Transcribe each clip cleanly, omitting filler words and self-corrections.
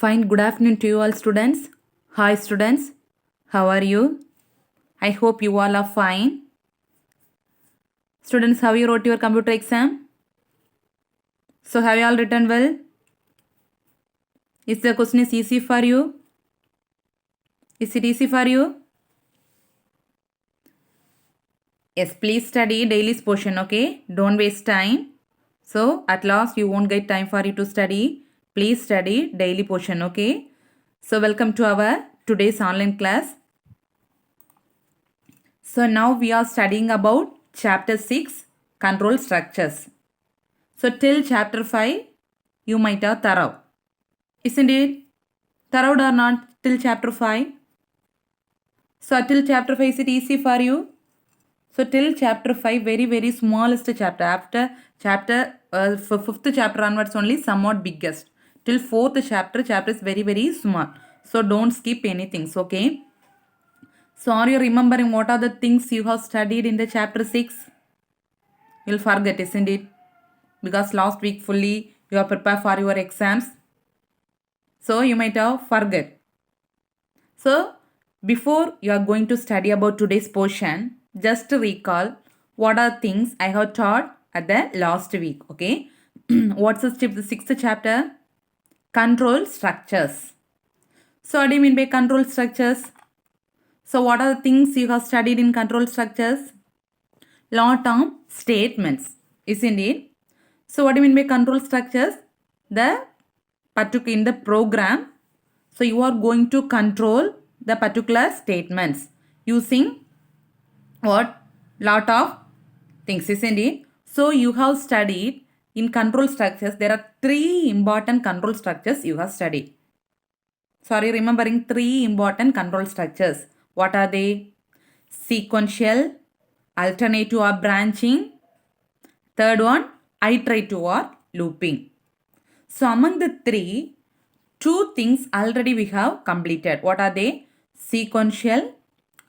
Fine, good afternoon to you all students. Hi students, how are you? I hope you all are fine. Students, how you wrote your computer exam? So have you all written well? Is the question is easy for you? Is it easy for you? Yes, please study daily portion, okay? Don't waste time. So at last you won't get time for you to study. Please study daily portion, okay? So welcome to our today's online class. So now we are studying about chapter 6 control structures. So till chapter 5 you might have thorough. Isn't it? Thorough or not till chapter 5? So till chapter 5 is it easy for you? So till chapter 5 very smallest chapter. After chapter 5th chapter onwards only somewhat biggest. Till 4th chapter is very small. So don't skip anything. Okay. So are you remembering what are the things you have studied in the chapter 6? You'll forget, isn't it? Because last week fully you are prepared for your exams. So you might have forget. So before you are going to study about today's portion, just to recall what are things I have taught at the last week. Okay. What's the sixth chapter? Control structures. So what do you mean by control structures? So what are the things you have studied in control structures? Long term statements, isn't it? So what do you mean by control structures? The particular in the program, so you are going to control the particular statements using what? Lot of things, isn't it? So you have studied in control structures. There are 3 important control structures you have studied. Sorry, remembering 3 important control structures. What are they? Sequential, alternative or branching. Third one, iterative or looping. So among the 3, 2 things already we have completed. What are they? Sequential,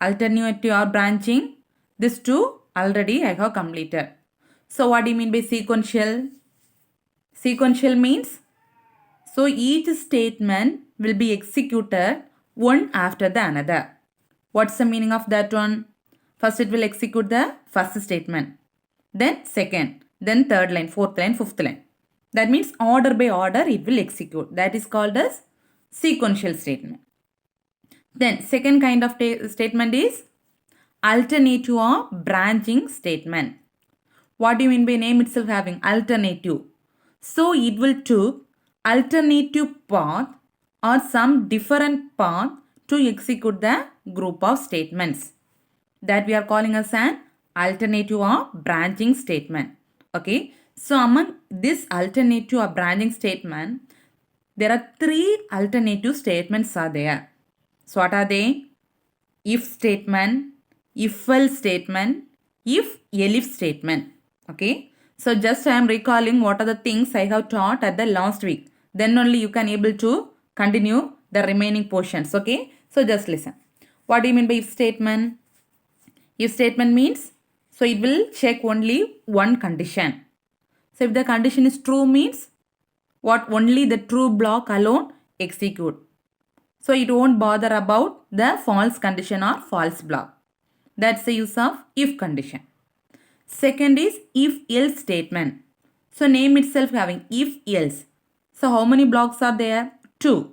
alternative or branching. These 2 already I have completed. So what do you mean by sequential? Sequential means, so each statement will be executed one after the another. What's the meaning of that one? First it will execute the first statement. Then second. Then third line, fourth line, fifth line. That means order by order it will execute. That is called as sequential statement. Then second kind of statement is alternative or branching statement. What do you mean by name itself having alternative? So it will take alternative path or some different path to execute the group of statements. That we are calling as an alternative or branching statement. Okay. So among this alternative or branching statement, there are 3 alternative statements are there. So what are they? If statement, if else statement, if elif statement. Okay. So just I am recalling what are the things I have taught at the last week. Then only you can able to continue the remaining portions. Okay. So just listen. What do you mean by if statement? If statement means, so it will check only one condition. So if the condition is true means, what? Only the true block alone execute. So it won't bother about the false condition or false block. That's the use of if condition. Second is if else statement. So name itself having if else. So how many blocks are there? 2.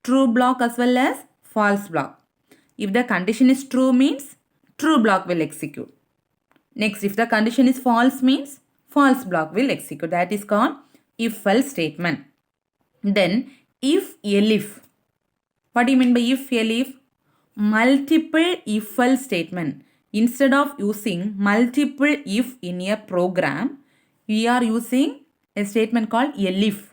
True block as well as false block. If the condition is true means true block will execute. Next, if the condition is false means false block will execute. That is called if else statement. Then if elif. What do you mean by if elif? Multiple if else statement. Instead of using multiple if in a program, we are using a statement called elif.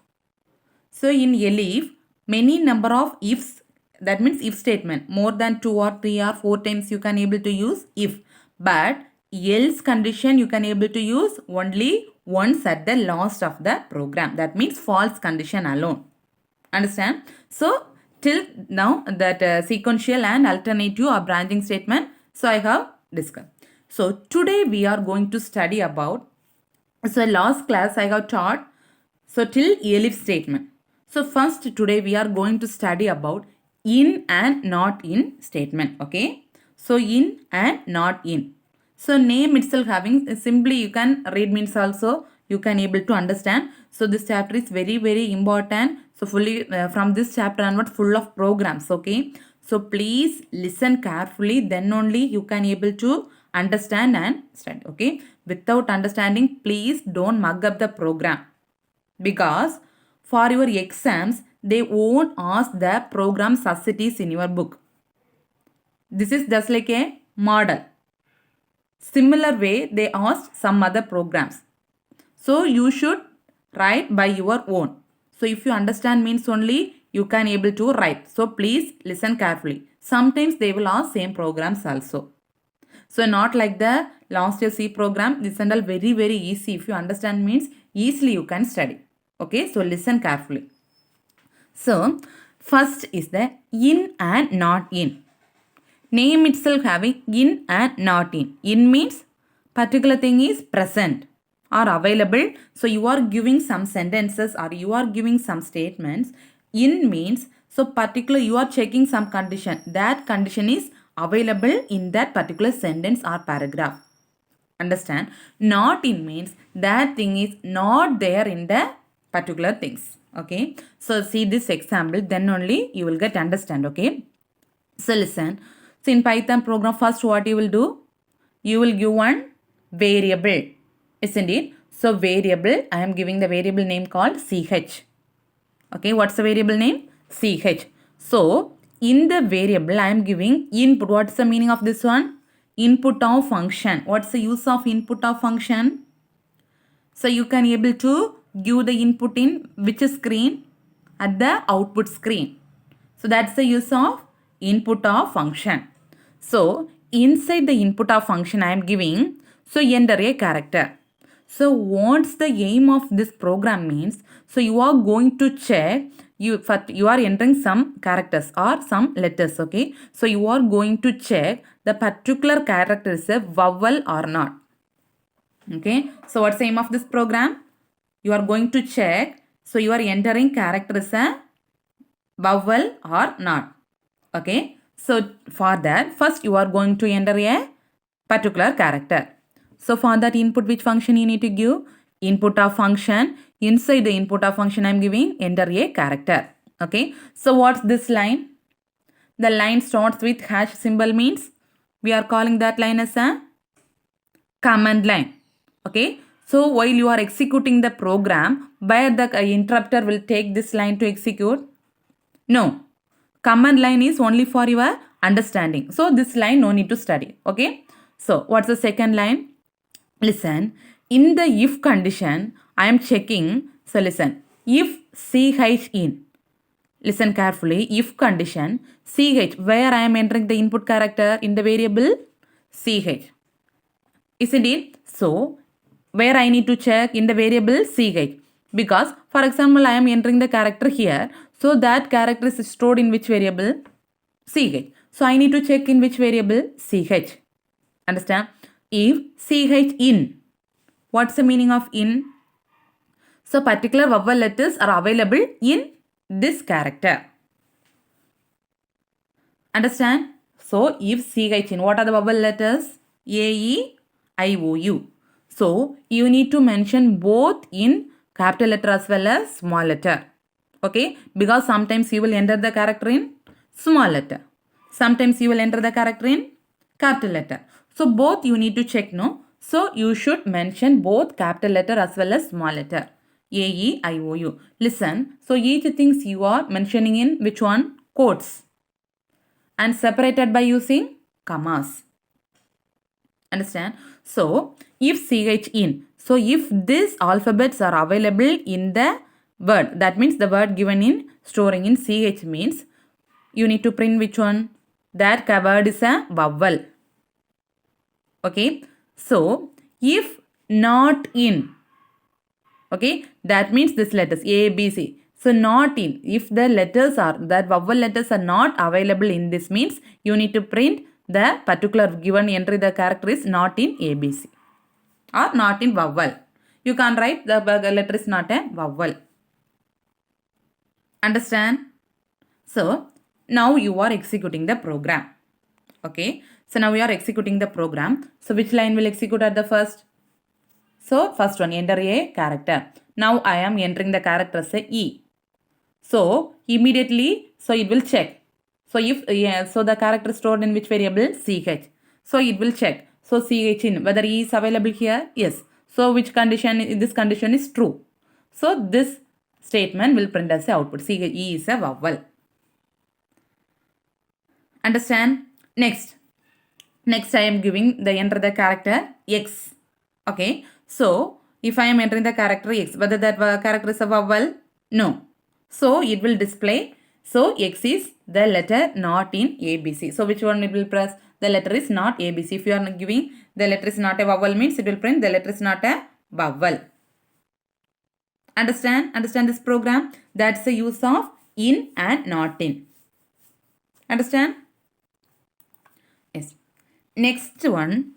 So in elif, many number of ifs, that means if statement, more than 2 or 3 or 4 times you can able to use if. But else condition you can able to use only once at the last of the program. That means false condition alone. Understand? So till now that sequential and alternative or branching statement, so I have discussed. So today we are going to study about, so last class I have taught, so till elif statement. So first today we are going to study about in and not in statement. Okay. So in and not in. So name itself having simply you can read means also you can able to understand. So this chapter is very important. So fully from this chapter onward full of programs. Okay. So please listen carefully, then only you can able to understand and study. Okay. Without understanding, please don't mug up the program, because for your exams they won't ask the program as it is in your book. This is just like a model. Similar way they asked some other programs. So you should write by your own. So if you understand means only you can able to write. So please listen carefully. Sometimes they will ask same programs also. So not like the last year C program. This and all very easy. If you understand means easily you can study. Okay, so listen carefully. So first is the in and not in. Name itself having in and not in. In means particular thing is present or available. So you are giving some sentences or you are giving some statements. In means so particular you are checking some condition. That condition is available in that particular sentence or paragraph. Understand? Not in means that thing is not there in the particular things. Okay. So see this example, then only you will get understand. Okay. So listen. So in Python program, first what you will do? You will give one variable. Isn't it? So variable, I am giving the variable name called ch. Okay. What's the variable name? Ch. So in the variable, I am giving input. What's the meaning of this one? Input of function. What's the use of input of function? So you can able to give the input in which screen? At the output screen. So that's the use of input of function. So inside the input of function I am giving, so enter a character. So what's the aim of this program means? So you are going to check, you are entering some characters or some letters. Okay. So you are going to check the particular character is a vowel or not. Okay. So what's the aim of this program? You are going to check. So you are entering character is a vowel or not. Okay. So for that, first you are going to enter a particular character. So for that input, which function you need to give? Input of function. Inside the input of function I am giving enter a character. Okay. So what's this line? The line starts with hash symbol means we are calling that line as a command line. Okay. So while you are executing the program, where the interpreter will take this line to execute? No. Command line is only for your understanding. So this line no need to study. Okay. So what's the second line? Listen. In the if condition, I am checking. So listen. If ch in. Listen carefully. If condition ch, where I am entering the input character in the variable ch. Isn't it? So where I need to check in the variable ch. Because for example, I am entering the character here. So that character is stored in which variable? Ch. So I need to check in which variable? Ch. Understand? If ch in. What's the meaning of in? So particular vowel letters are available in this character. Understand? So if ch in, what are the vowel letters? A, E, I, O, U. So you need to mention both in capital letter as well as small letter. Okay, because sometimes you will enter the character in small letter. Sometimes you will enter the character in capital letter. So both you need to check, no? So you should mention both capital letter as well as small letter. A, E, I, O, U. Listen. So each things you are mentioning in which one? Quotes. And separated by using commas. Understand? So if ch in. So if these alphabets are available in the word, that means the word given in storing in ch means you need to print which one? That word is a vowel. Okay. So if not in, okay, that means this letters A, B, C. So not in. If the letters are, that vowel letters are not available in this means you need to print the particular given entry, the character is not in ABC or not in vowel. You can't write the letter is not a vowel. Understand? So now you are executing the program. Okay. So now we are executing the program. So which line will execute at the first? So first one, enter a character. Now I am entering the character as a E. So immediately, so it will check. So if so the character stored in which variable? CH. So it will check. So CH in whether E is available here? Yes. So which condition? This condition is true. So this statement will print as a output. CH E is a vowel. Understand? Next I am giving the enter the character X. Okay. So if I am entering the character X, whether that character is a vowel? No. So it will display. So X is the letter not in ABC. So which one it will press? The letter is not ABC. If you are giving the letter is not a vowel means it will print the letter is not a vowel. Understand? Understand this program? That's the use of in and not in. Understand? Yes. Next one,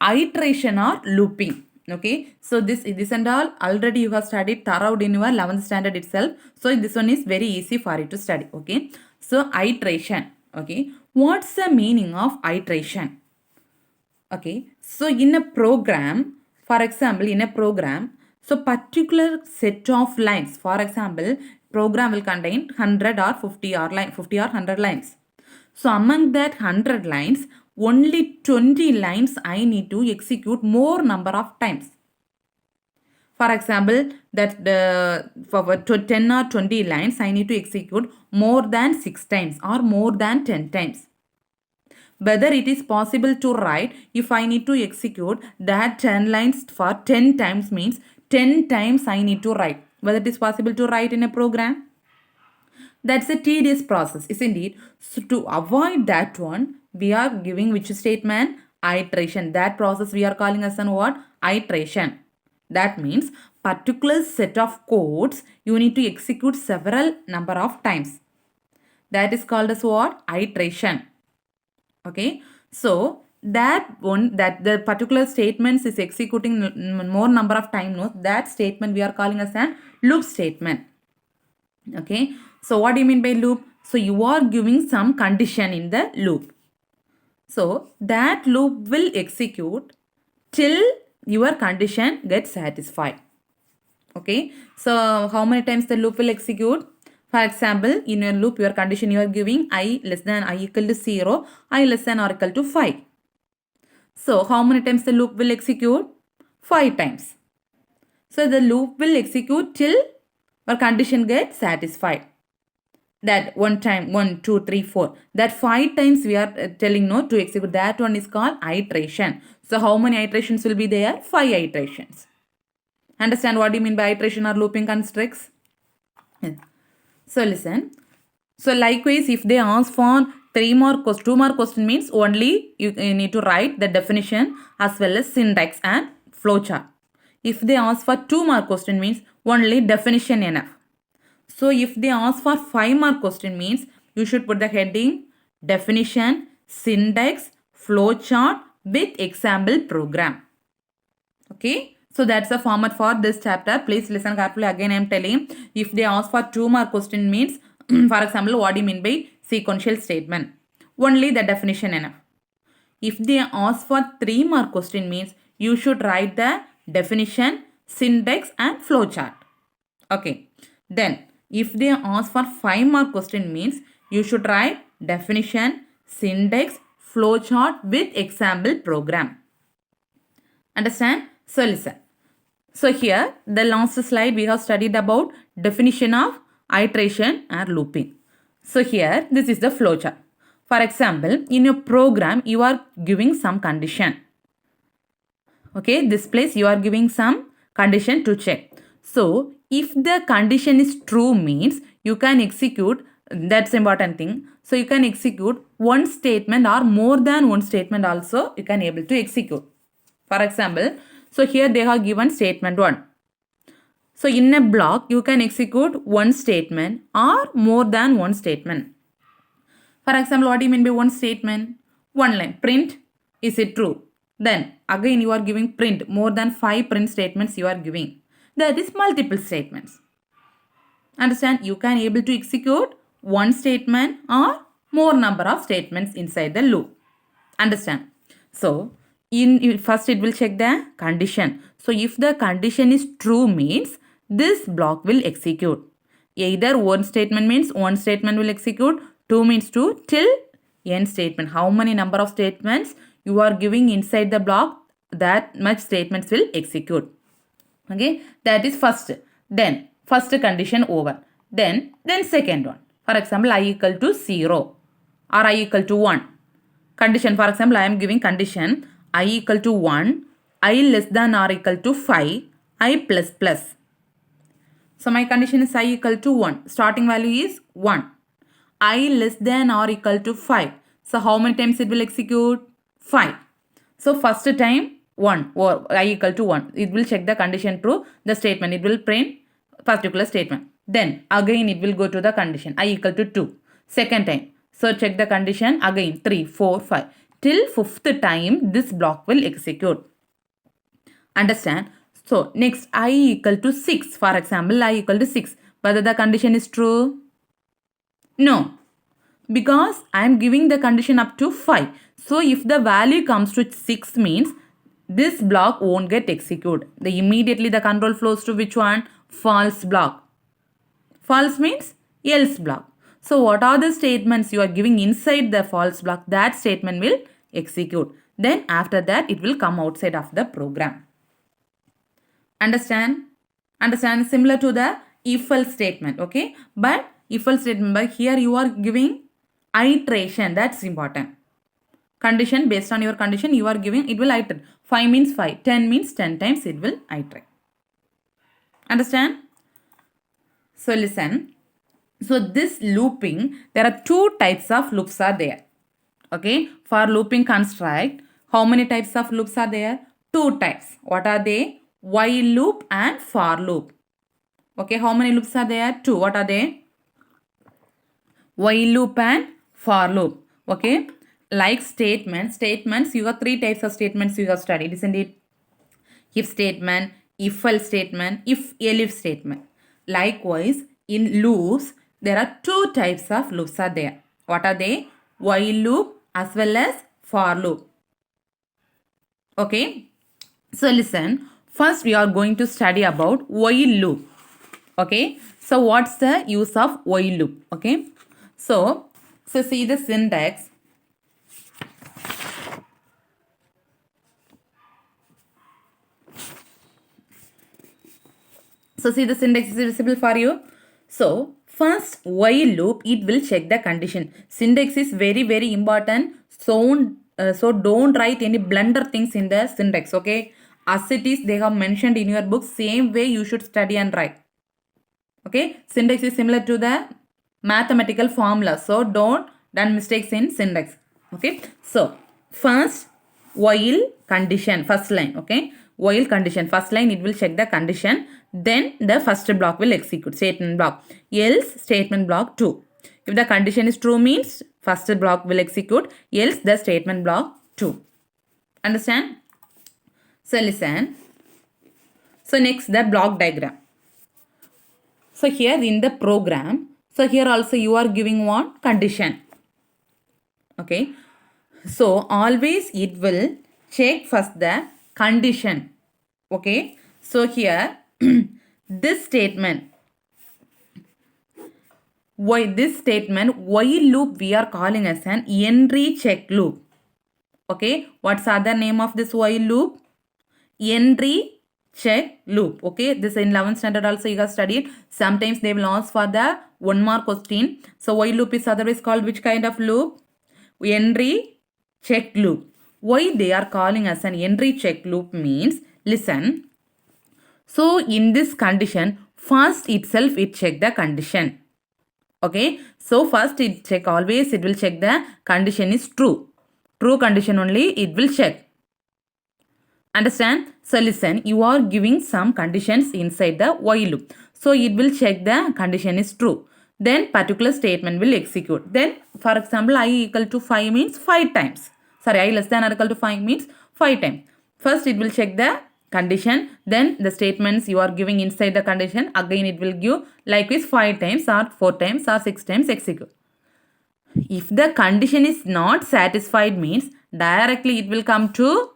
iteration or looping. Okay, so this and all already you have studied thoroughly in your 11th standard itself. So this one is very easy for you to study. Okay, so iteration. Okay, what's the meaning of iteration? Okay, so in a program, for example, in a program, so particular set of lines, for example, program will contain 100 or 50 or 100 lines. So among that 100 lines, only 20 lines I need to execute more number of times. For example, that for 10 or 20 lines, I need to execute more than 6 times or more than 10 times. Whether it is possible to write, if I need to execute that 10 lines for 10 times means 10 times I need to write. Whether it is possible to write in a program? That's a tedious process, isn't it? So to avoid that one, we are giving which statement? Iteration. That process we are calling as an what? Iteration. That means particular set of codes you need to execute several number of times. That is called as what? Iteration. Okay. So that one, that the particular statements is executing more number of times, that statement we are calling as an loop statement. Okay. So what do you mean by loop? So you are giving some condition in the loop. So that loop will execute till your condition gets satisfied. Okay. So how many times the loop will execute? For example, in your loop, your condition you are giving I less than I equal to 0, I less than or equal to 5. So how many times the loop will execute? 5 times. So the loop will execute till our condition gets satisfied. That one time, 1, 2, 3, 4. That 5 times we are telling no to execute. That one is called iteration. So how many iterations will be there? 5 iterations. Understand what do you mean by iteration or looping constructs? So listen. So likewise, if they ask for 2 more question means only you need to write the definition as well as syntax and flowchart. If they ask for 2 more question means only definition enough. So if they ask for 5 more question means you should put the heading, definition, syntax, flowchart with example program. Okay. So that's the format for this chapter. Please listen carefully. Again I am telling, if they ask for 2 more question means for example, what do you mean by sequential statement? Only the definition enough. If they ask for 3 more question means you should write the definition, syntax and flowchart. Okay. Then if they ask for 5 more question means you should write definition, syntax, flowchart with example program. Understand? So listen. So here the last slide we have studied about definition of iteration and looping. So here this is the flowchart. For example, in your program you are giving some condition. Okay, this place you are giving some condition to check. So if the condition is true means you can execute, that's important thing. So you can execute one statement or more than one statement also you can able to execute. For example, so here they have given statement 1. So in a block you can execute one statement or more than one statement. For example, what do you mean by one statement? One line, print, is it true? Then again you are giving print, more than 5 print statements you are giving. That is multiple statements. Understand? You can able to execute one statement or more number of statements inside the loop. Understand? So, first it will check the condition. So, if the condition is true means this block will execute. Either one statement means one statement will execute, two means two, till end statement. How many number of statements you are giving inside the block, that much statements will execute. Okay, that is first. Then first condition over. Then second one. For example, I equal to 0 or I equal to 1. Condition, for example, I am giving condition I equal to 1, I less than or equal to 5, I plus plus. So my condition is I equal to 1. Starting value is 1. I less than or equal to 5. So how many times it will execute? 5. So first time 1 or I equal to 1. It will check the condition true. The statement, it will print particular statement. Then again it will go to the condition I equal to 2. Second time. So check the condition again 3, 4, 5. Till 5th time this block will execute. Understand? So next I equal to 6. For example, I equal to 6. Whether the condition is true? No. Because I am giving the condition up to 5. So if the value comes to 6 means this block won't get executed. Immediately the control flows to which one? False block. False means else block. So what are the statements you are giving inside the false block? That statement will execute. Then after that it will come outside of the program. Understand? Understand? Similar to the if-else statement. Okay. But if-else statement, but here you are giving iteration. That's important. Condition, based on your condition you are giving, it will iterate. 5 means 5. 10 means 10 times it will iterate. Understand? So listen. So this looping, there are two types of loops are there. Okay. For looping construct, how many types of loops are there? Two types. What are they? While loop and for loop. Okay. How many loops are there? Two. What are they? While loop and for loop. Okay. Like statements, you have three types of statements you have studied, isn't it? If statement, if else statement, if elif statement. Likewise, in loops, there are two types of loops are there. What are they? While loop as well as for loop. Okay. So listen, first we are going to study about while loop. Okay. So what's the use of while loop? Okay. So see the syntax. So see the syntax is visible for you. So first while loop, it will check the condition. Syntax is very important. So don't write any blunder things in the syntax. Okay. As it is, they have mentioned in your book, same way you should study and write. Okay. Syntax is similar to the mathematical formula. So don't done mistakes in syntax. Okay. So first while condition, first line. Okay. While condition, first line, it will check the condition. Then the first block will execute, statement block. Else statement block 2. If the condition is true means first block will execute. Else the statement block 2. Understand? So listen. So next the block diagram. So here in the program, so here also you are giving one condition. Okay. So always it will check first the condition. Okay. So here this statement, while loop we are calling as an entry check loop. Okay. What's other name of this while loop? Entry check loop. Okay. This in 11th standard also you have studied. Sometimes they will ask for the 1 mark question. So while loop is otherwise called which kind of loop? Entry check loop. Why they are calling as an entry check loop means, listen. So in this condition, first itself it check the condition. Okay. So first it check, always it will check the condition is true. True condition only it will check. Understand? So listen, you are giving some conditions inside the while loop. So it will check the condition is true. Then particular statement will execute. Then for example, I equal to 5 means 5 times. Sorry, I less than or equal to 5 means 5 times. First it will check the condition, then the statements you are giving inside the condition, again it will give likewise 5 times or 4 times or 6 times execute. If the condition is not satisfied means directly it will come to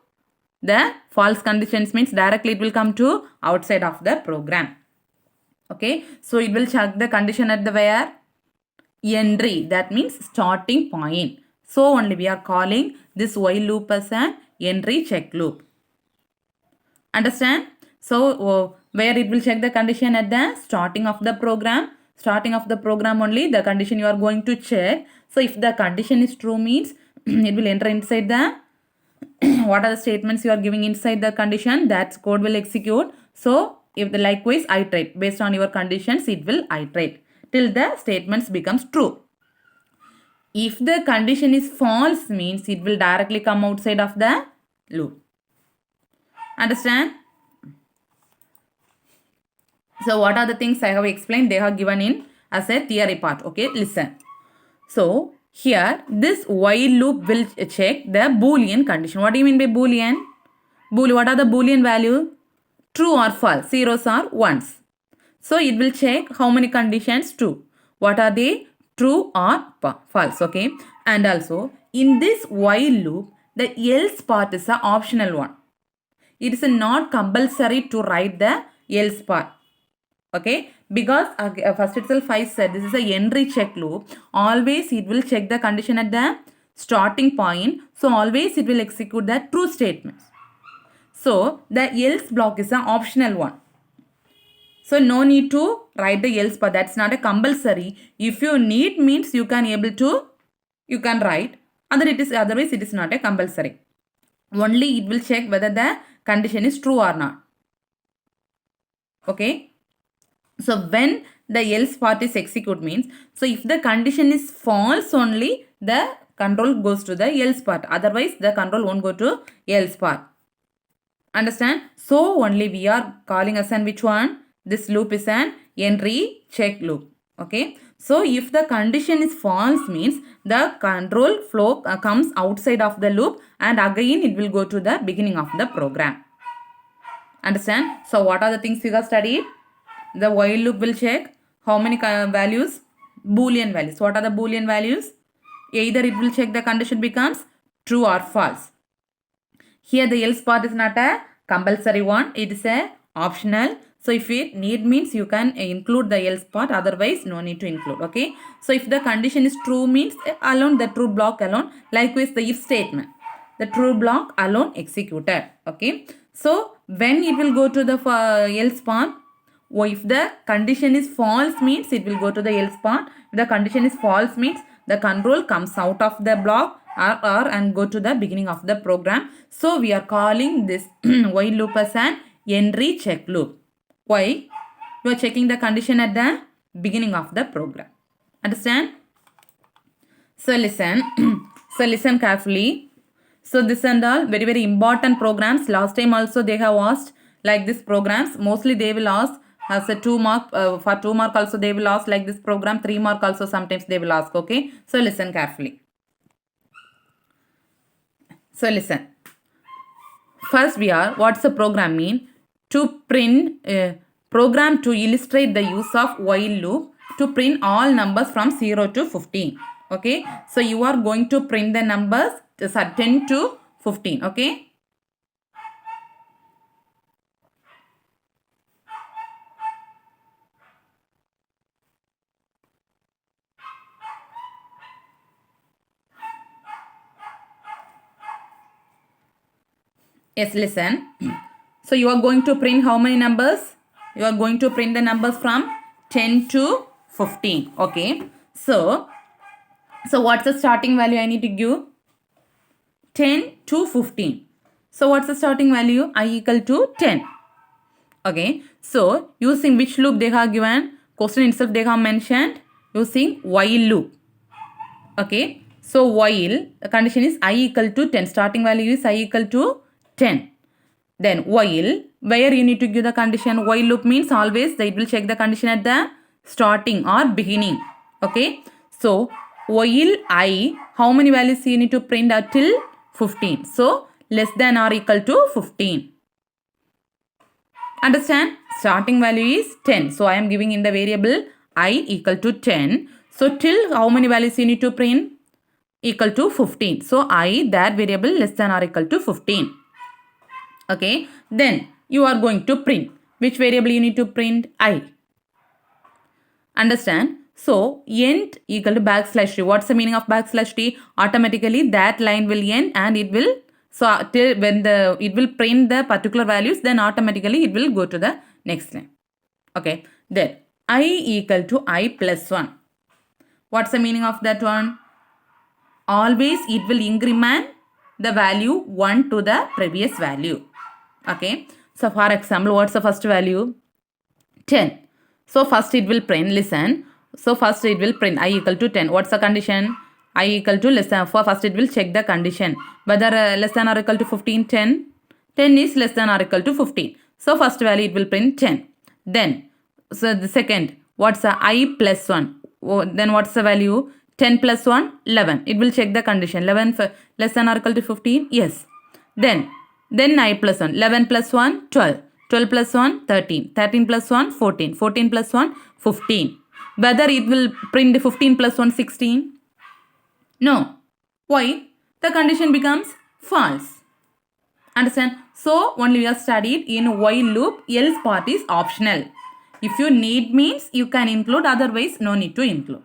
the false conditions means directly it will come to outside of the program. Okay, so it will check the condition at the where? Entry, that means starting point. So only we are calling this while loop as an entry check loop. Understand? So where it will check the condition at the starting of the program. Starting of the program only the condition you are going to check. So if the condition is true means it will enter inside the what are the statements you are giving inside the condition, that code will execute. So if the likewise iterate based on your conditions, it will iterate till the statements becomes true. If the condition is false means it will directly come outside of the loop. Understand? So what are the things I have explained? They have given in as a theory part. Okay, listen. So here this while loop will check the Boolean condition. What do you mean by Boolean? What are the Boolean value? True or false, zeros or ones. So it will check how many conditions true. What are they? True or false. Okay. And also in this while loop, the else part is an optional one. It is not compulsory to write the else part. Okay. Because first itself I said this is a entry check loop. Always it will check the condition at the starting point. So always it will execute the true statements. So the else block is an optional one. So no need to write the else part. That's not a compulsory. If you need means you can write. Otherwise it is not a compulsory. Only it will check whether the condition is true or not. Okay. So when the else part is execute means, so if the condition is false only, the control goes to the else part. Otherwise the control won't go to else part. Understand? So only we are calling as an which one? This loop is an entry check loop. Okay. So if the condition is false means the control flow comes outside of the loop and again it will go to the beginning of the program. Understand? So what are the things you have studied? The while loop will check how many values? Boolean values. What are the Boolean values? Either it will check the condition becomes true or false. Here the else part is not a compulsory one. It is a optional. So if it need means you can include the else part. Otherwise no need to include. Okay. So if the condition is true means alone the true block alone. Likewise the if statement. The true block alone executed. Okay. So when it will go to the else part. If the condition is false means it will go to the else part. If the condition is false means the control comes out of the block or and go to the beginning of the program. So we are calling this while loop as an entry check loop. Why? You are checking the condition at the beginning of the program. Understand? So listen. So listen carefully. So this and all very very important programs. Last time also they have asked like this programs. Mostly they will ask as a 2 mark. For 2 mark also they will ask like this program. 3 mark also sometimes they will ask. Okay. So listen carefully. So listen. First we are, what's the program mean? To print program to illustrate the use of while loop to print all numbers from 0 to 15. Okay. So you are going to print the numbers 10 to 15. Okay. Yes, listen. So you are going to print how many numbers? You are going to print the numbers from 10 to 15. Okay. So what's the starting value I need to give? 10 to 15. So what's the starting value? I equal to 10. Okay. So using which loop they have given? Question itself they have mentioned using while loop. Okay. So while the condition is I equal to 10. Starting value is I equal to 10. Then while, where you need to give the condition? While loop means always it will check the condition at the starting or beginning. Okay. So while I, how many values you need to print until 15? So less than or equal to 15. Understand? Starting value is 10. So I am giving in the variable I equal to 10. So till how many values you need to print? Equal to 15. So I, that variable less than or equal to 15. Okay. Then you are going to print. Which variable you need to print? I. Understand? So end equal to backslash t. What's the meaning of backslash t? Automatically that line will end and it will, so till when it will print the particular values, then automatically it will go to the next line. Okay. Then I equal to I plus 1. What's the meaning of that one? Always it will increment the value 1 to the previous value. Okay. So for example, what's the first value? 10. So first it will print, listen. So first it will print I equal to 10. What's the condition? I equal to less than 4. First it will check the condition. Whether less than or equal to 15, 10. 10 is less than or equal to 15. So first value it will print 10. Then, so the second, what's the I plus 1? Then what's the value? 10 plus 1, 11. It will check the condition. 11 less than or equal to 15? Yes. Then I plus 1. 11 plus 1, 12. 12 plus 1, 13. 13 plus 1, 14. 14 plus 1, 15. Whether it will print 15 plus 1, 16? No. Why? The condition becomes false. Understand? So, only we have studied in while loop, else part is optional. If you need means, you can include, otherwise no need to include.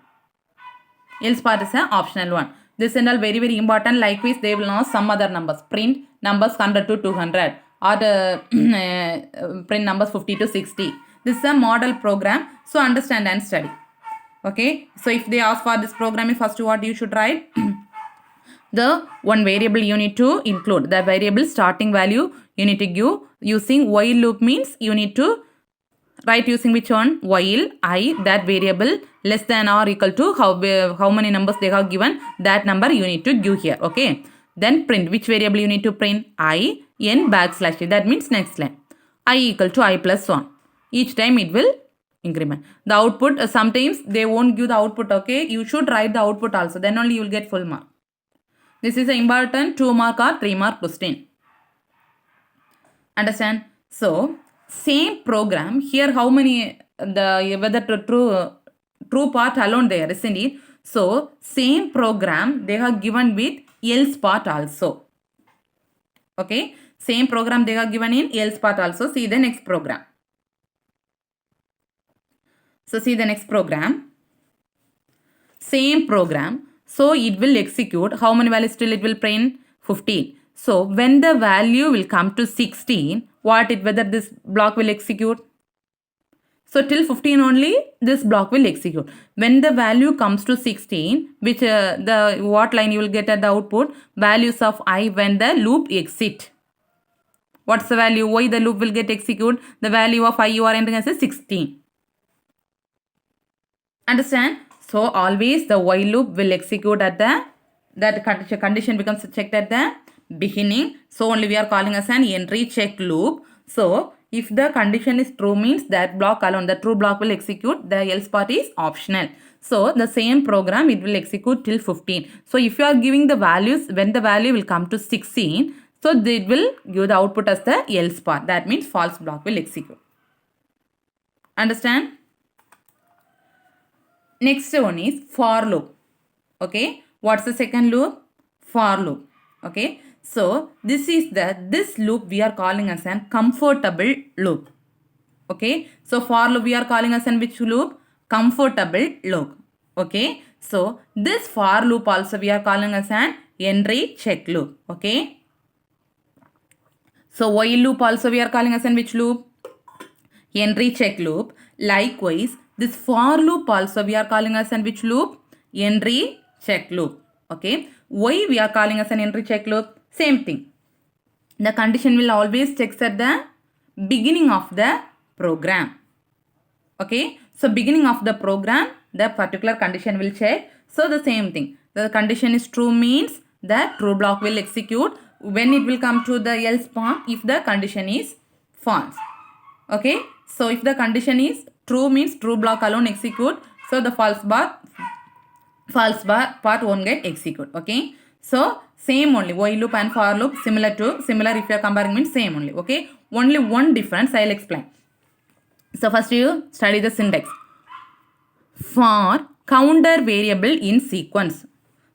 Else part is an optional one. This and all very, very important. Likewise, they will know some other numbers. Print numbers 100 to 200 or print numbers 50 to 60. This is a model program. So, understand and study. Okay. So, if they ask for this program, first what you should write? The one variable you need to include. The variable starting value you need to give using while loop means you need to write using which one? While I, that variable less than or equal to how many numbers they have given, that number you need to give here. Okay. Then print. Which variable you need to print? I n backslash t. That means next line. I equal to I plus 1. Each time it will increment. The output, sometimes they won't give the output. Okay. You should write the output also. Then only you will get full mark. This is an important 2 mark or 3 mark question. Understand? So, same program here, how many whether true part alone there, isn't it? So same program they have given with else part also. Okay, same program they have given in else part also. See the next program. So see the next program. Same program. So it will execute. How many values still it will print? 15. So when the value will come to 16, whether this block will execute? So till 15 only this block will execute. When the value comes to 16, which what line you will get at the output? Values of I when the loop exit. What's the value? Why the loop will get execute? The value of I you are entering as a 16. Understand? So always the while loop will execute at that condition becomes checked at the beginning. So only we are calling as an entry check loop. So if the condition is true means that block alone, the true block will execute. The else part is optional. So the same program it will execute till 15. So if you are giving the values, when the value will come to 16, so it will give the output as the else part. That means false block will execute. Understand? Next one is for loop. Okay. What's the second loop? For loop. Okay. So this loop we are calling as an comfortable loop. Okay. So for loop we are calling as an which loop? Comfortable loop. Okay. So this for loop also we are calling as an entry check loop. Okay. So while loop also we are calling as an which loop? Entry check loop. Likewise, this for loop also we are calling as an which loop? Entry check loop. Okay. Why we are calling as an entry check loop? Same thing. The condition will always check at the beginning of the program. Okay. So beginning of the program, the particular condition will check. So the same thing. The condition is true means the true block will execute. When it will come to the else part, if the condition is false. Okay. So if the condition is true means true block alone execute. So the false bar part won't get execute. Okay. So same only while loop and for loop similar if you are comparing means same only. Okay. Only one difference I will explain. So first you study the syntax. For counter variable in sequence.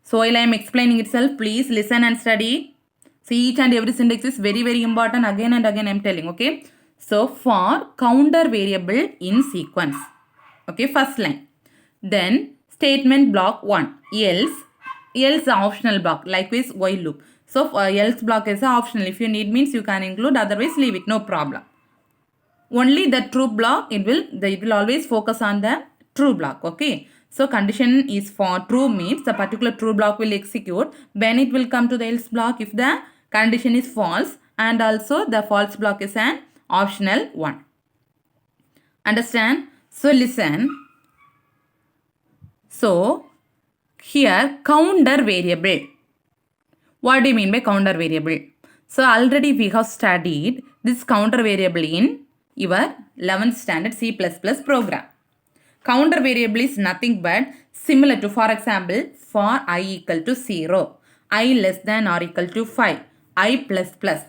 So while I am explaining itself, please listen and study. See, each and every syntax is very, very important. Again and again I am telling, okay. So for counter variable in sequence. Okay, first line. Then statement block 1. Else optional block. Likewise while loop. So else block is optional. If you need means you can include, otherwise leave it, no problem. Only the true block, it will always focus on the true block, okay. So condition is for true means the particular true block will execute when it will come to the else block if the condition is false, and also the false block is an optional one. Understand? So listen. So here counter variable. What do you mean by counter variable? So already we have studied this counter variable in your 11th standard C++ program. Counter variable is nothing but similar to, for example, for I equal to 0, I less than or equal to 5, I plus plus.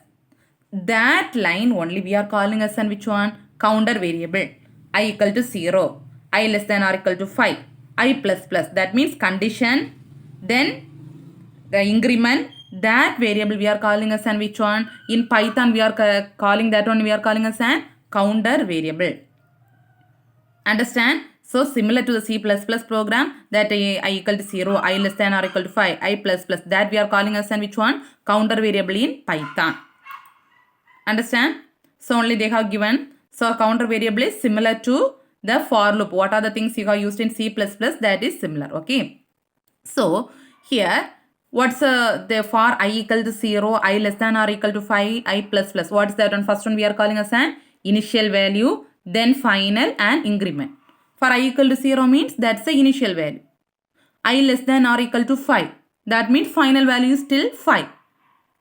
That line only we are calling as an which one? Counter variable. I equal to 0, I less than or equal to 5, I plus plus. That means condition, then the increment, that variable we are calling as an which one? In Python we are calling that one, we are calling as an counter variable. Understand? So similar to the C++ program, that I equal to 0, I less than or equal to 5, I plus plus, that we are calling as an which one? Counter variable in Python. Understand? So only they have given. So counter variable is similar to the for loop. What are the things you have used in C++? That is similar. Okay. So here what's the for I equal to 0, I less than or equal to 5, I plus plus. What is that one? First one we are calling as an initial value, then final and increment. For I equal to 0 means that's the initial value. I less than or equal to 5. That means final value is still 5.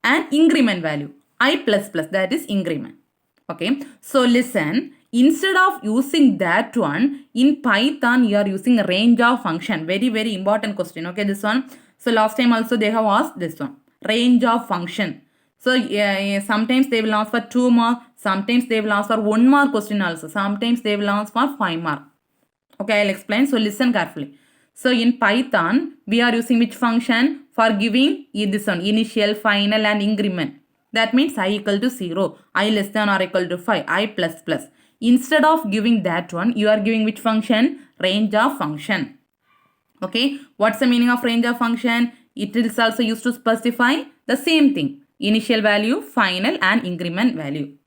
And increment value. I plus plus, that is increment. Okay. So listen, instead of using that one, in Python you are using a range of function. Very, very important question. Okay, this one. So last time also they have asked this one. Range of function. So sometimes they will ask for 2 mark. Sometimes they will ask for 1 mark question also. Sometimes they will ask for 5 mark. Okay, I'll explain. So listen carefully. So in Python, we are using which function for giving this one, initial, final and increment. That means I equal to 0, I less than or equal to 5, I plus plus. Instead of giving that one, you are giving which function? Range of function. Okay, what's the meaning of range of function? It is also used to specify the same thing. Initial value, final and increment value.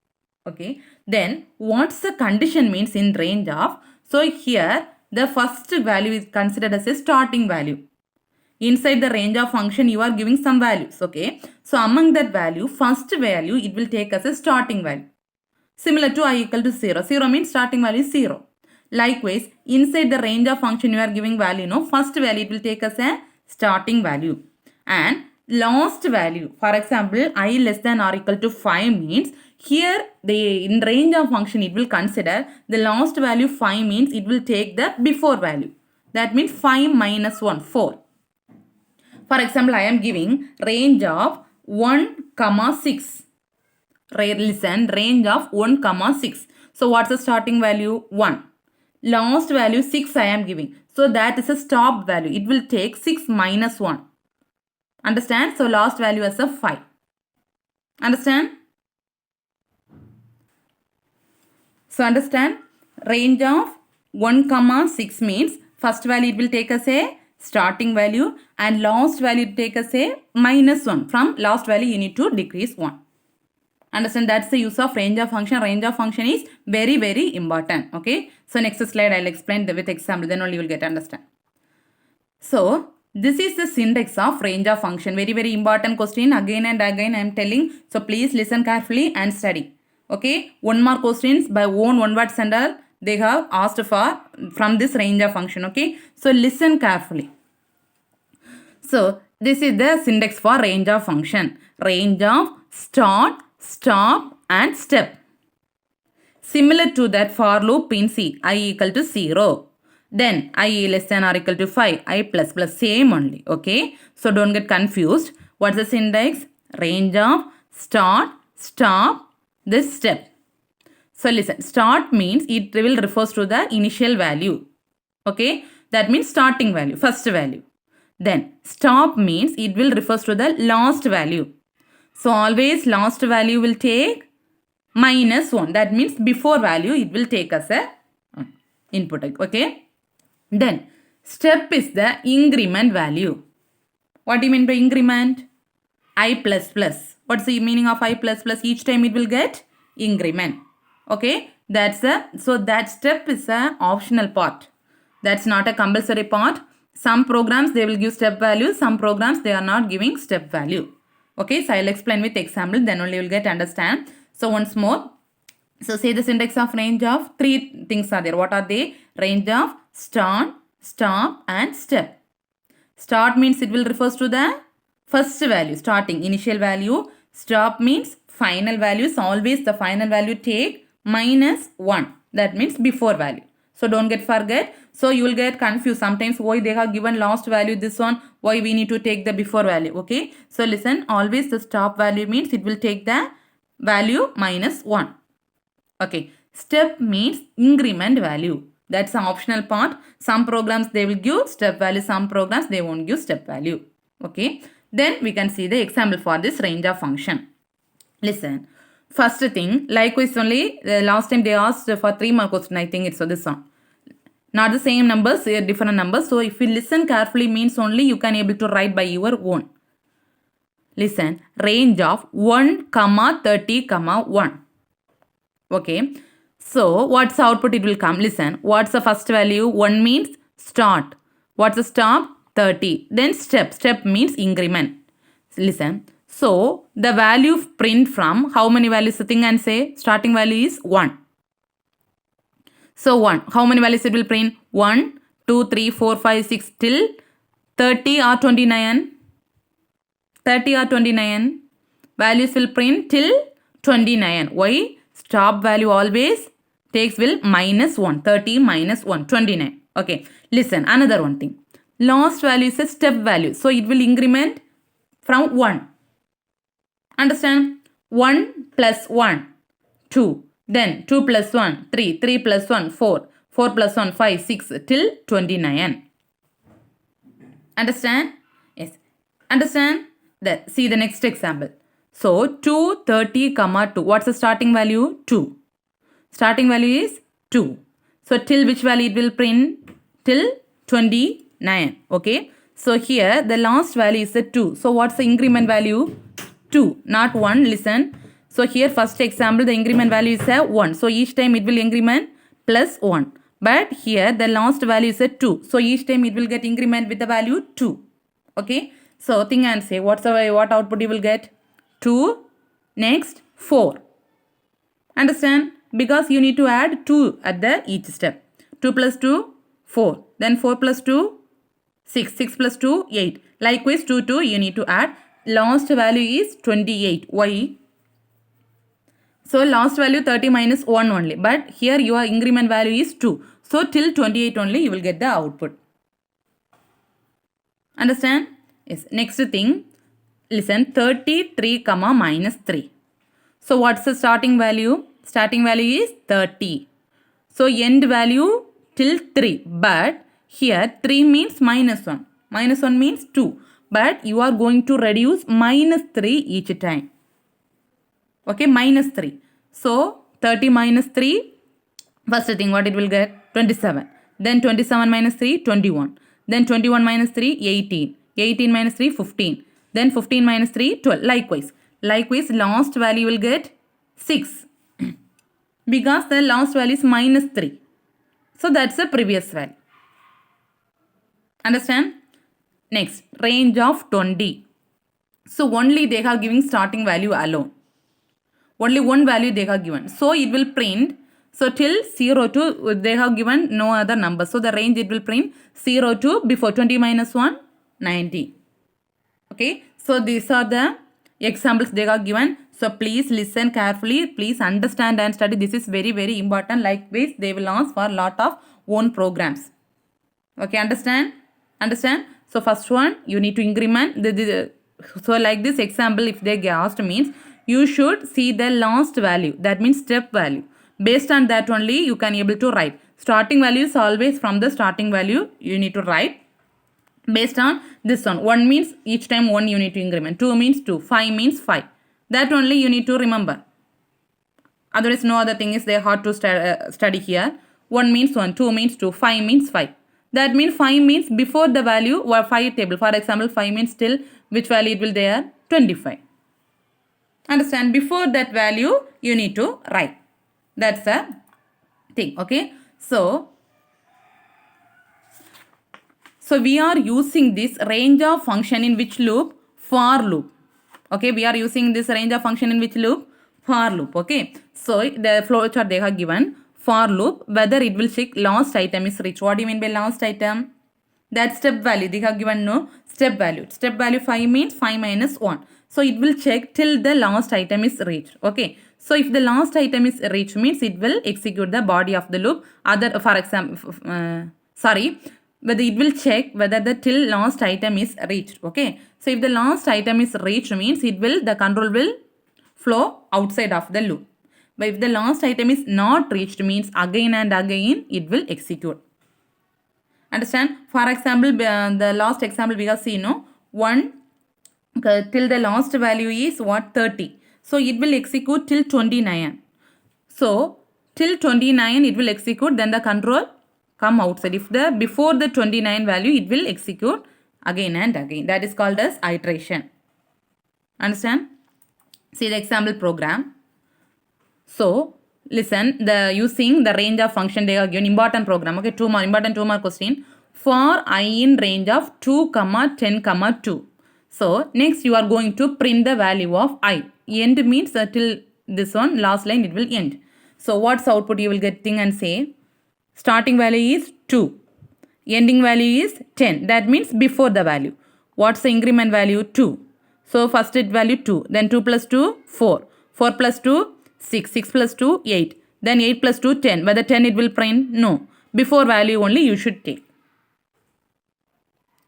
Okay, then what's the condition means in range of? So here the first value is considered as a starting value. Inside the range of function you are giving some values. Okay, so among that value, first value it will take as a starting value. Similar to I equal to 0. 0 means starting value is 0. Likewise, inside the range of function you are giving value, no, first value it will take as a starting value. And last value, for example, I less than or equal to 5 means here in range of function it will consider the last value 5 means it will take the before value. That means 5 minus 1, 4. For example, I am giving range of 1, 6. Listen, range of 1, 6. So what's the starting value? 1. Last value 6 I am giving. So that is a stop value. It will take 6 minus 1. Understand? So last value is a 5. Understand? So understand? Range of 1, 6 means first value it will take as a starting value and last value it take as a minus 1. From last value you need to decrease 1. Understand? That's the use of range of function. Range of function is very, very important. Okay. So next slide I'll explain with example. Then only you will get understand. So this is the syntax of range of function. Very, very important question. Again and again I am telling. So please listen carefully and study. Okay. 1 mark questions by own one word sender they have asked for from this range of function. Okay. So listen carefully. So this is the syntax for range of function. Range of start, stop and step. Similar to that for loop in C, I equal to 0. Then I less than or equal to 5, I plus plus, same only. Okay. So don't get confused. What's the syntax? Range of start, stop, this step. So listen, start means it will refers to the initial value. Okay, that means starting value, first value. Then stop means it will refers to the last value. So always last value will take minus 1. That means before value it will take as a input. Okay. Then step is the increment value. What do you mean by increment? I plus plus. What's the meaning of I plus plus? Each time it will get increment. Okay. So that step is a optional part. That's not a compulsory part. Some programs they will give step value. Some programs they are not giving step value. Okay. So I'll explain with example. Then only you will get understand. So once more. So say the syntax of range of three things are there. What are they? Range of start, stop and step. Start means it will refers to the first value, starting, initial value. Stop means final values. Always the final value take minus 1. That means before value. So don't forget. So you will get confused sometimes why they have given last value this one, why we need to take the before value. Okay. So listen, always the stop value means it will take the value minus 1. Okay. Step means increment value. That's an optional part. Some programs they will give step value. Some programs they won't give step value. Okay. Then we can see the example for this range of function. Listen. First thing, likewise only, last time they asked for 3 mark question. I think it's this one. Not the same numbers, different numbers. So if you listen carefully means only you can able to write by your own. Listen. Range of 1, 30, 1. Okay. So, what's the output it will come? Listen, what's the first value? 1 means start. What's the stop? 30. Then step. Step means increment. Listen. So, the value print from how many values the thing and say? Starting value is 1. So, 1. How many values it will print? 1, 2, 3, 4, 5, 6 till 30 or 29. 30 or 29. Values will print till 29. Why? Stop value always takes will minus 1. 30 minus 1. 29. Okay. Listen. Another one thing. Last value is a step value. So it will increment from 1. Understand? 1 plus 1. 2. Then 2 plus 1. 3. 3 plus 1. 4. 4 plus 1. 5. 6 till 29. Understand? Yes. Understand? See the next example. So 2, 30, 2. What's the starting value? 2. Starting value is 2. So till which value it will print? Till 29. Okay. So here the last value is a 2. So what's the increment value? 2, not 1. Listen. So here first example the increment value is a 1. So each time it will increment plus 1. But here the last value is a 2. So each time it will get increment with the value 2. Okay. So think and say what output you will get? 2, next 4. Understand? Because you need to add 2 at the each step. 2 plus 2, 4. Then 4 plus 2, 6. 6 plus 2, 8. Likewise 2, 2 you need to add. Last value is 28. Why? So last value 30 minus 1 only. But here your increment value is 2. So till 28 only you will get the output. Understand? Yes. Next thing. Listen, 33, minus 3. So what's the starting value? Starting value is 30. So end value till 3. But here 3 means minus 1. Minus 1 means 2. But you are going to reduce minus 3 each time. Okay, minus 3. So 30 minus 3. First thing what it will get? 27. Then 27 minus 3, 21. Then 21 minus 3, 18. 18 minus 3, 15. Then 15 minus 3, 12. Likewise. Likewise, last value will get 6. Because the last value is minus 3. So that's the previous value. Understand? Next, range of 20. So only they are giving starting value alone. Only one value they have given. So it will print. So till 0 to they have given no other number. So the range it will print 0 to before 20 minus 1, 90. Okay. So these are the examples they are given. So please listen carefully. Please understand and study. This is very, very important. Likewise, they will ask for a lot of own programs. Okay. Understand? Understand? So first one, you need to increment. So like this example, if they asked means, you should see the last value. That means step value. Based on that only you can able to write. Starting value is always from the starting value you need to write. Based on this one, 1 means each time 1 you need to increment, 2 means 2, 5 means 5. That only you need to remember. Otherwise no other thing is there hard to study here. 1 means 1, 2 means 2, 5 means 5. That means 5 means before the value or 5 table. For example, 5 means still which value it will there? 25. Understand? Before that value you need to write. That's the thing. Okay. So we are using this range of function in which loop? For loop. Okay. We are using this range of function in which loop? For loop. Okay. So the flowchart they have given. For loop, whether it will check last item is reached. What do you mean by last item? That step value. They have given no step value. Step value 5 means 5 minus 1. So it will check till the last item is reached. Okay. So if the last item is reached means it will execute the body of the loop. Other, for example, whether it will check whether the till last item is reached. Okay. So if the last item is reached means the control will flow outside of the loop. But if the last item is not reached means again and again it will execute. Understand? For example, the last example we have seen, no? 1 till the last value is what? 30. So it will execute till 29. So till 29 it will execute, then the control come outside. If the before the 29 value it will execute again and again. That is called as iteration. Understand? See the example program. So listen, using the range of function they are given important program. Okay, two more question. For I in range of 2, 10, 2. So next you are going to print the value of I. End means till this one last line it will end. So what's output you will getting and say starting value is 2. Ending value is 10. That means before the value. What's the increment value? 2. So first it value 2. Then 2 plus 2, 4. 4 plus 2, 6. 6 plus 2, 8. Then 8 plus 2, 10. Whether 10 it will print? No. Before value only you should take.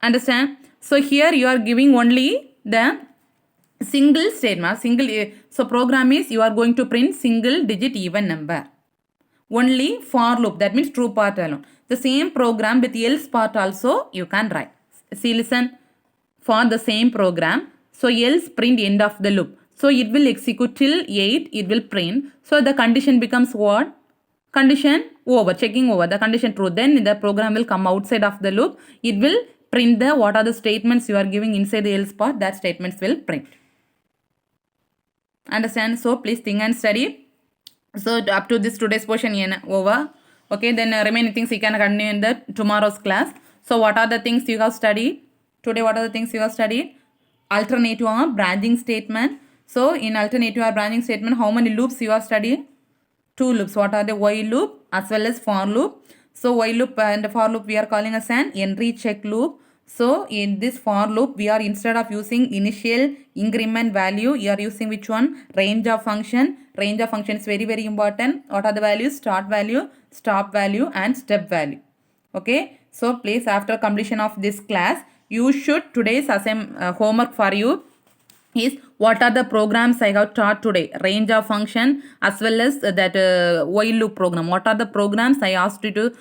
Understand? So here you are giving only the single statement. So program is you are going to print single digit even number. Only for loop. That means true part alone. The same program with else part also you can write. See, listen. For the same program. So else print end of the loop. So it will execute till 8. It will print. So the condition becomes what? Condition over. Checking over. The condition true. Then the program will come outside of the loop. It will print the what are the statements you are giving inside the else part. That statements will print. Understand? So please think and study. So up to this today's portion over. Okay, then remaining things you can continue in the tomorrow's class. So what are the things you have studied? Today what are the things you have studied? Alternative or branching statement. So in alternative or branching statement, how many loops you have studied? 2 loops. What are the while loop as well as for loop? So while loop and for loop we are calling as an entry check loop. So in this for loop we are instead of using initial increment value, you are using which one? Range of function. Range of function is very important. What are the values? Start value, stop value and step value. Okay. So please after completion of this class, you should today's homework for you is what are the programs I have taught today. Range of function as well as that while loop program. What are the programs I asked you to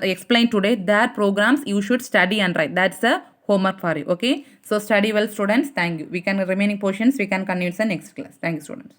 explain today? That programs you should study and write. That's the homework for you. Okay. So study well students. Thank you. We can remaining portions we can continue in the next class. Thank you students.